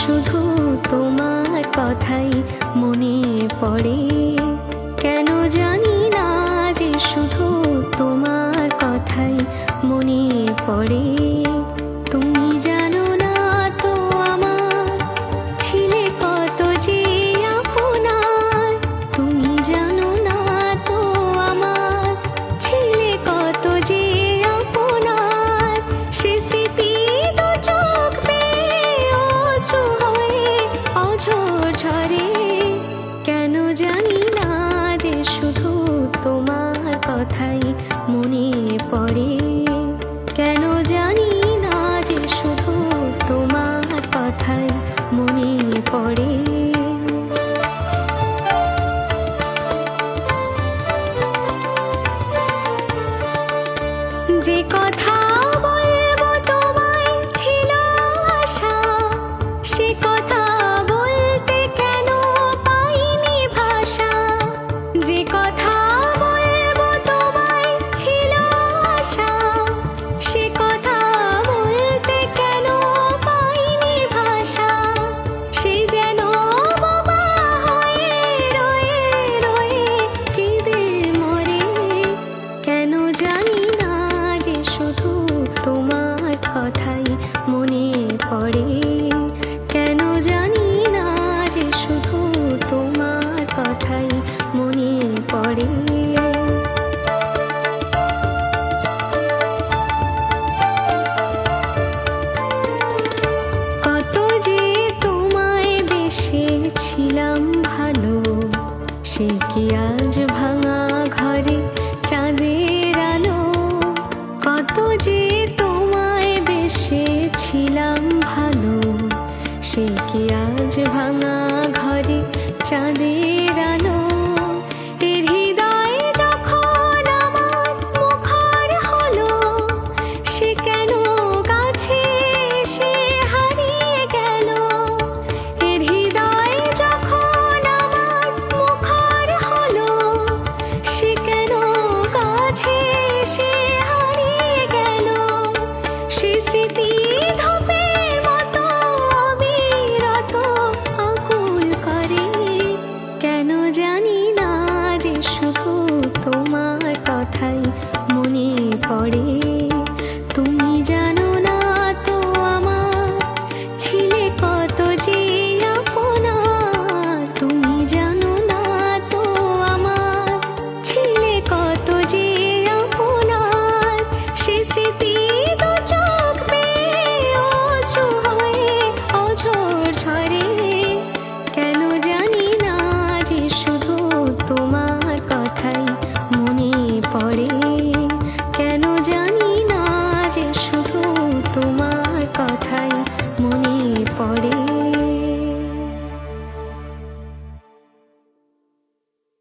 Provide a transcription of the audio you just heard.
শুধু তোমার কথাই মনে পড়ে। কেন জানি না যে শুধু তোমার কথাই মনে পড়ে। তুমি জানো না তো আমার ছিলে কত যে আপনার। তুমি জানো না তো আমার ছিলে কত যে আপনার। সে স্মৃতি তো চোখ বেয়ে অশ্রু হয়ে অঝোর ঝরে। কেন জানি না যে শুধু তোমার কথাই মনে পড়ে। কেন জানি না যে শুধু তোমার কথাই মনে পড়ে। যে কথা বলবো তোমায় ছিল আশা, সে কথা বলতে কেন পাইনি ভাষা। যে কথা বলবো তোমায় ছিল আশা, সে কথা বলতে কেন পাইনি ভাষা। সে যেন বোবা হয়ে রয়ে রয়ে কেঁদে মরে। কেন জানি না যে শুধু তোমার কথাই মনে পড়ে। কেন জানি না যে শুধু তোমার কথাই মনে পড়ে। কত যে তোমায় বেসেছিলাম ভালো, সে কি আজ ভাঙা ঘরে চাঁদের আলো। কত যে তোমায় বেসেছিলাম ভালো, সে কি আজ ভাঙা ঘরে চাঁদের আলো। এর হৃদয় যখন আমার মুখর হলো, সে কেন কাছে এসে হারিয়ে গেল। এর হৃদয় যখন আমার মুখর হলো, সে কেন কাছে এসে হারিয়ে গেল। সে স্মৃতি ধূপের মতো অবিরত আকুল করে। কেন জানি না যে শুধু তোমার কথাই মনে পড়ে। তুমি জানো না তো আমার ছিলে কত যে আপনার। তুমি জানো না তো আমার ছিলে কত যে আপনার। সে স্মৃতি তো চোখ বেয়ে অশ্রু হয়ে অঝোর ঝরে। কেন জানি না যে শুধু তোমার কথাই মনে পড়ে।